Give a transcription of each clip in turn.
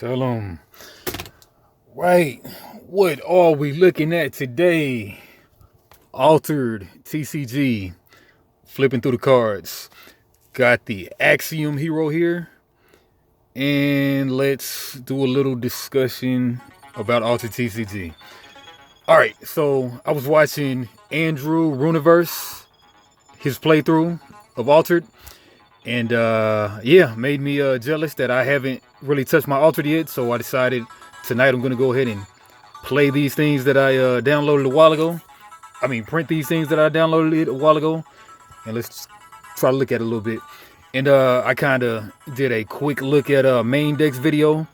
Tell them. Right. What are we looking at today? Altered TCG. Flipping through the cards. Got the Axiom hero here. And let's do a little discussion about Altered TCG. Alright, so I was watching Andrew Runiverse, his playthrough of Altered. And yeah, made me jealous that I haven't really touched my Altered yet. So I decided tonight I'm going to go ahead and play these things that I downloaded a while ago. I mean, print these things that I downloaded a while ago. And let's try to look at it a little bit. And I kind of did a quick look at a main decks video.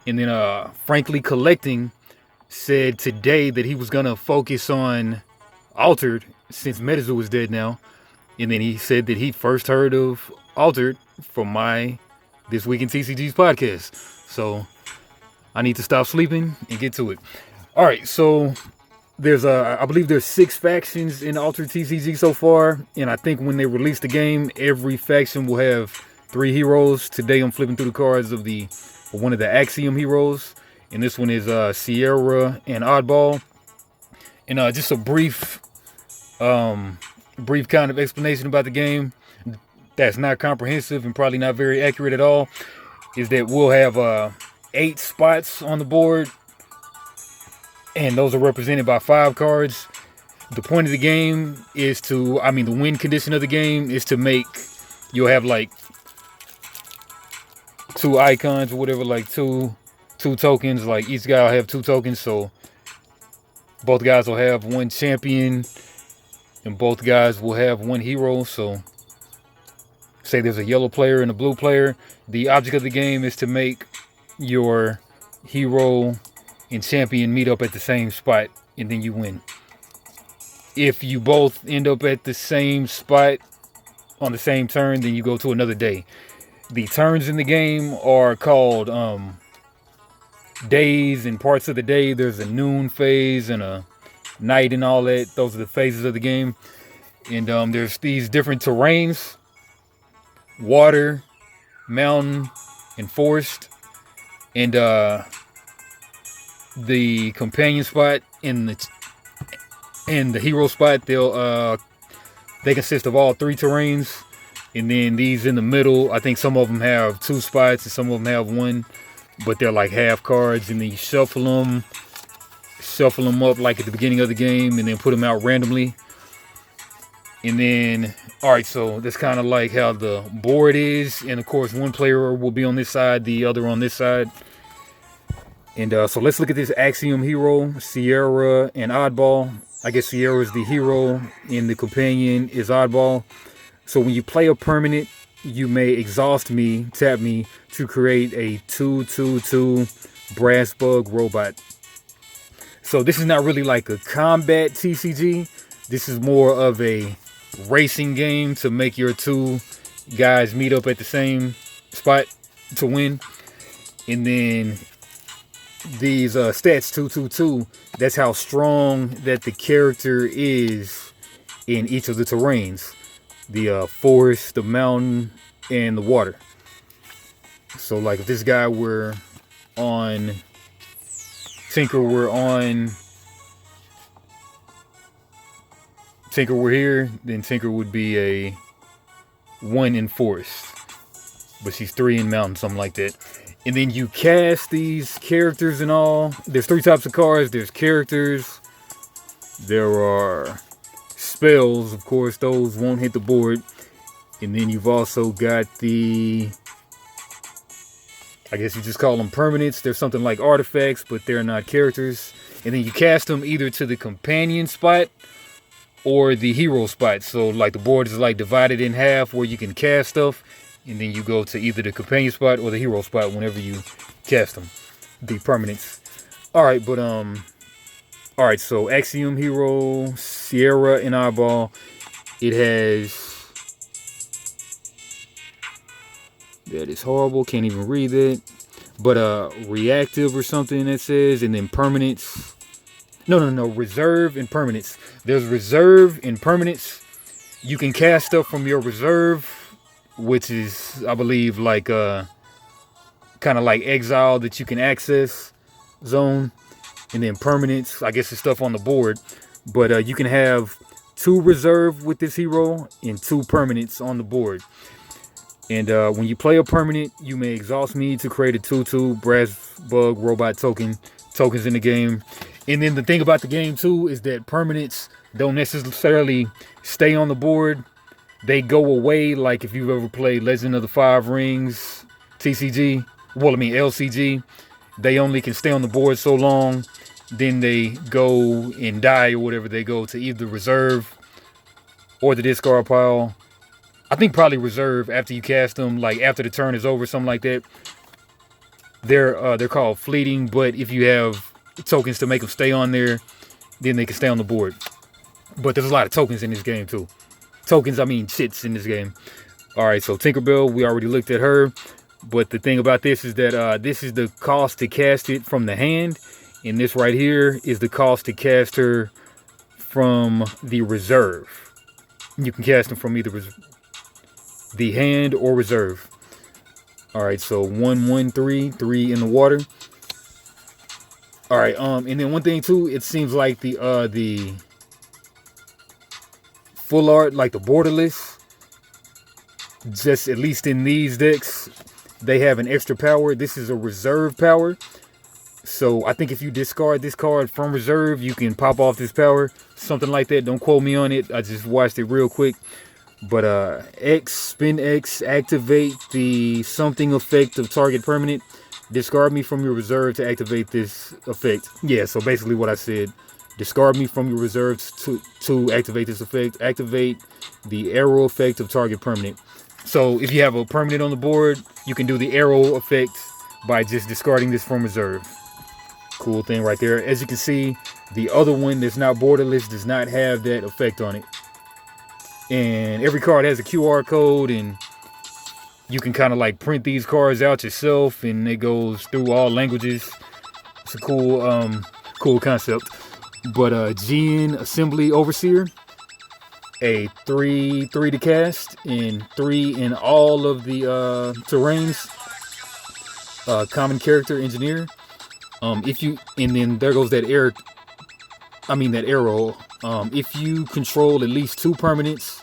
And then Frankly Collecting said today that he was going to focus on Altered since Metazoo is dead now. And then he said that he first heard of Altered from my This Week in TCG's podcast. So I need to stop sleeping and get to it. All right, so there's I believe there's 6 factions in Altered TCG so far, and I think when they release the game, every faction will have 3 heroes. Today I'm flipping through the cards of one of the Axiom heroes, and this one is Sierra and Oddball. And just a brief kind of explanation about the game that's not comprehensive and probably not very accurate at all is that we'll have 8 spots on the board, and those are represented by 5 cards. The point of the game is the win condition of the game is to make, you'll have like 2 icons or whatever, like two tokens, like each guy will have 2 tokens, so both guys will have 1 champion and both guys will have 1 hero. So say there's a yellow player and a blue player. The object of the game is to make your hero and champion meet up at the same spot, and then you win. If you both end up at the same spot on the same turn, then you go to another day. The turns in the game are called days and parts of the day. There's a noon phase and a night and all that. Those are the phases of the game. And there's these different terrains: water, mountain, and forest. And the companion spot and the hero spot, they consist of all 3 terrains. And then these in the middle, I think some of them have 2 spots and some of them have 1, but they're like half cards. And then you shuffle them up like at the beginning of the game, and then put them out randomly. And then, all right, so that's kind of like how the board is. And of course, one player will be on this side, the other on this side. And so let's look at this Axiom hero, Sierra and Oddball. I guess Sierra is the hero and the companion is Oddball. So when you play a permanent, you may exhaust me, tap me, to create a 2/2/2 brass bug robot. So this is not really like a combat TCG. This is more of a racing game to make your 2 guys meet up at the same spot to win. And then these stats 2/2/2, that's how strong that the character is in each of the terrains: the forest, the mountain, and the water. So like if this guy were on Tinker, were here, then Tinker would be a 1 in forest, but she's 3 in mountain, something like that. And then you cast these characters and all. There's 3 types of cards. There's characters. There are spells. Of course, those won't hit the board. And then you've also got I guess you just call them permanents. They're something like artifacts, but they're not characters. And then you cast them either to the companion spot or the hero spot. So like the board is like divided in half where you can cast stuff. And then you go to either the companion spot or the hero spot whenever you cast them, the permanents. All right, but all right. So Axiom hero, Sierra and Oddball. It has, that is horrible. Can't even read it. But reactive or something that says, and then permanents. No. Reserve and permanents. There's reserve and permanents. You can cast stuff from your reserve, which is, I believe, like kind of like exile that you can access zone, and then permanents. I guess it's stuff on the board, but you can have 2 reserve with this hero and 2 permanents on the board. And when you play a permanent, you may exhaust me to create a 2/2 brass bug robot tokens in the game. And then the thing about the game too is that permanents don't necessarily stay on the board. They go away. Like if you've ever played Legend of the Five Rings TCG, well, I mean LCG, they only can stay on the board so long. Then they go and die or whatever. They go to either reserve or the discard pile. I think probably reserve after you cast them, like after the turn is over, something like that. They're called fleeting, but if you have tokens to make them stay on there, then they can stay on the board. But there's a lot of tokens in this game too. Tokens, I mean shits in this game. All right, so Tinkerbell, we already looked at her. But the thing about this is that this is the cost to cast it from the hand. And this right here is the cost to cast her from the reserve. You can cast them from either the hand or reserve. All right, so 1, 1, 3, 3 in the water. All right, and then one thing too, it seems like the full art, like the borderless, just at least in these decks, they have an extra power. This is a reserve power. So I think if you discard this card from reserve, you can pop off this power, something like that. Don't quote me on it. I just watched it real quick. But spin X, activate the something effect of target permanent. Discard me from your reserve to activate this effect. Yeah, so basically what I said. Discard me from your reserves to activate this effect. Activate the arrow effect of target permanent. So if you have a permanent on the board, you can do the arrow effect by just discarding this from reserve. Cool thing right there. As you can see, the other one that's not borderless does not have that effect on it. And every card has a QR code, and you can kind of like print these cards out yourself, and it goes through all languages. It's a cool concept. But GN Assembly Overseer, a 3 to cast, and 3 in all of the terrains. Common character engineer. And then there goes that arrow. If you control at least 2 permanents,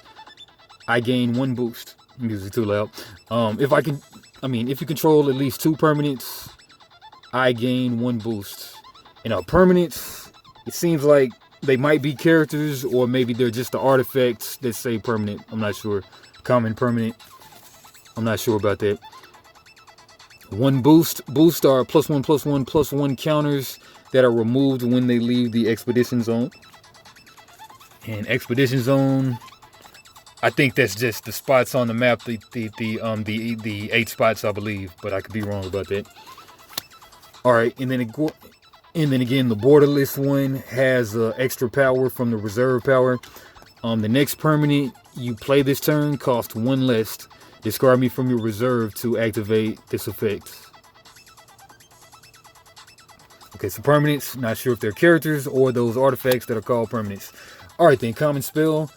I gain 1 boost. Music too loud. If you control at least 2 permanents, I gain 1 boost. And permanents, it seems like they might be characters, or maybe they're just the artifacts that say permanent. I'm not sure. Common permanent. I'm not sure about that. 1 boost. Boosts are +1/+1/+1 counters that are removed when they leave the expedition zone. And expedition zone, I think that's just the spots on the map, the 8 spots, I believe, but I could be wrong about that. All right, and then again, the borderless one has extra power from the reserve power. The next permanent you play this turn costs 1 less. Discard me from your reserve to activate this effect. Okay, so permanents, not sure if they're characters or those artifacts that are called permanents. All right, then, common spell,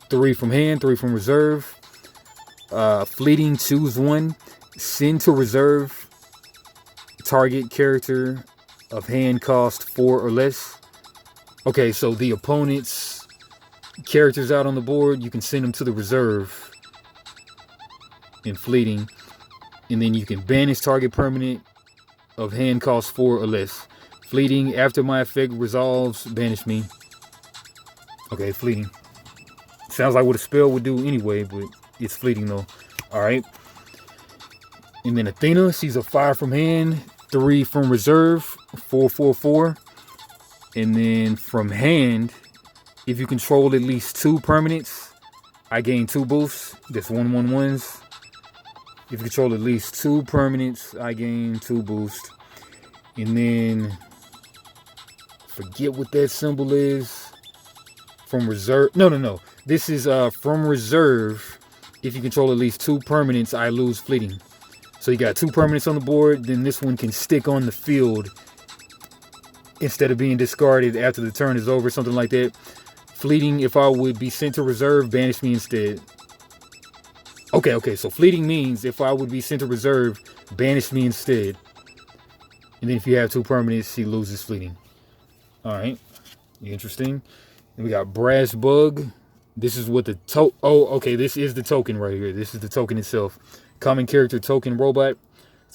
3 from hand, 3 from reserve. Fleeting, choose 1. Send to reserve. Target character of hand cost 4 or less. Okay, so the opponent's characters out on the board, you can send them to the reserve in fleeting. And then you can banish target permanent of hand cost 4 or less. Fleeting, after my effect resolves, banish me. Okay, fleeting. Sounds like what a spell would do anyway, but it's fleeting though. All right. And then Athena, she's a 5 from hand, 3 from reserve, 4/4/4. And then from hand, if you control at least 2 permanents, I gain 2 boosts. That's 1/1/1s. If you control at least 2 permanents, I gain 2 boosts. And then, forget what that symbol is. From reserve. No. This is from reserve. If you control at least 2 permanents, I lose fleeting. So you got 2 permanents on the board. Then this one can stick on the field instead of being discarded after the turn is over, something like that. Fleeting, if I would be sent to reserve, banish me instead. Okay, so fleeting means if I would be sent to reserve, Banish me instead. And then if you have 2 permanents, he loses fleeting. Alright. Interesting. Then we got Brass Bug. This is what the okay, this is the token right here. This is the token itself. Common character token robot.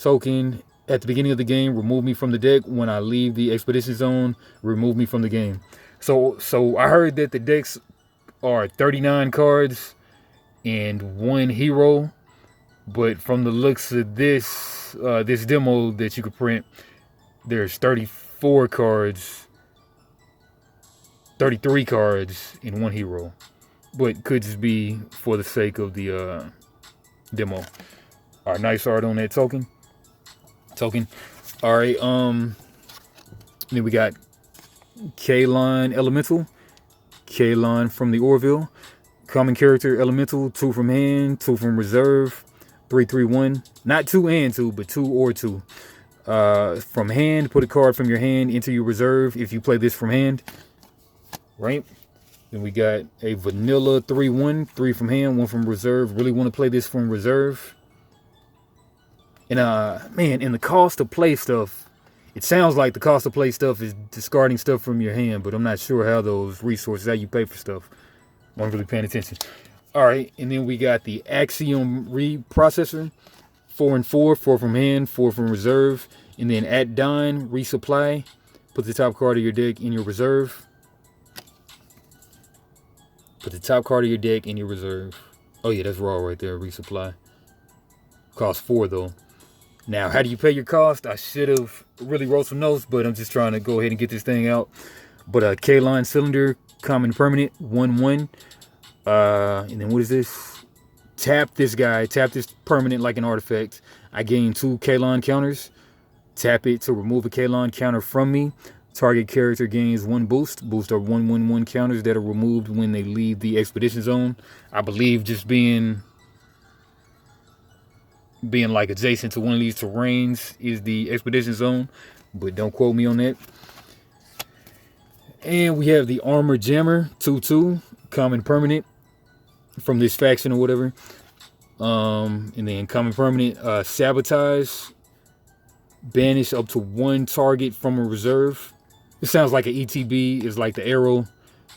Token at the beginning of the game, remove me from the deck. When I leave the expedition zone, remove me from the game. So I heard that the decks are 39 cards and 1 hero. But from the looks of this this demo that you could print, there's 34 cards, 33 cards, and 1 hero. But could just be for the sake of the demo. All right, nice art on that token. All right, then we got K-Line Elemental. K-Line from the Orville. Common character Elemental, 2 from hand, 2 from reserve. 3/3/1. Not 2 and 2, but 2 or 2. From hand, put a card from your hand into your reserve if you play this from hand. Right? Then we got a vanilla 3/1, 3 from hand, 1 from reserve. Really want to play this from reserve. And man, in the cost to play stuff, it sounds like the cost to play stuff is discarding stuff from your hand, but I'm not sure how those resources, how you pay for stuff. I wasn't really paying attention. All right, and then we got the Axiom reprocessor, 4 and 4, 4 from hand, 4 from reserve, and then at dawn, resupply. Put the top card of your deck in your reserve. Put the top card of your deck in your reserve. Oh yeah, that's raw right there, resupply. Cost 4 though. Now, how do you pay your cost? I should have really wrote some notes, but I'm just trying to go ahead and get this thing out. But K-Line Cylinder, common permanent, 1/1. And then what is this? Tap this guy. Tap this permanent like an artifact. I gain 2 K-Line counters. Tap it to remove a K-Line counter from me. Target character gains 1 boost. Boost are 1/1/1 counters that are removed when they leave the expedition zone. I believe just being like adjacent to one of these terrains is the expedition zone, but don't quote me on that. And we have the Armor Jammer, 2/2, common permanent from this faction or whatever. And then common permanent, Sabotage, banish up to 1 target from a reserve. It sounds like an ETB is like the arrow,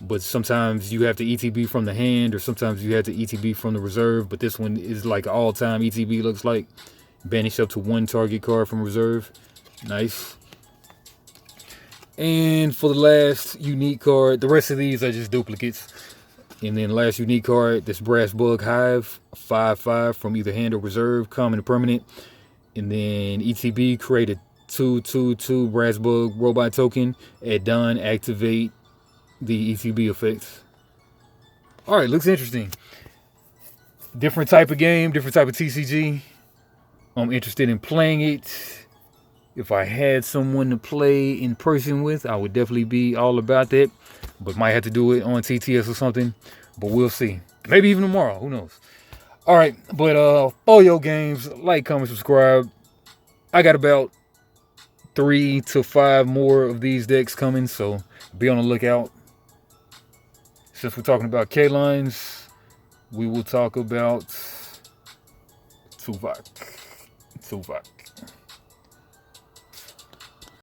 but sometimes you have to ETB from the hand, or sometimes you have to ETB from the reserve. But this one is like all-time ETB, looks like. Banish up to 1 target card from reserve. Nice. And for the last unique card, the rest of these are just duplicates. And then last unique card, this Brass Bug Hive, 5/5 from either hand or reserve, common and permanent. And then ETB, create a 2/2/2 Brass Bug robot token. At dawn, activate the ETB effects. All right, looks interesting. Different type of game, different type of TCG. I'm interested in playing it. If I had someone to play in person with, I would definitely be all about that. But might have to do it on TTS or something. But we'll see. Maybe even tomorrow. Who knows? All right. But Folio Games, like, comment, subscribe. I got about 3 to 5 more of these decks coming, so be on the lookout. Since we're talking about K-Lines, we will talk about Tuvok.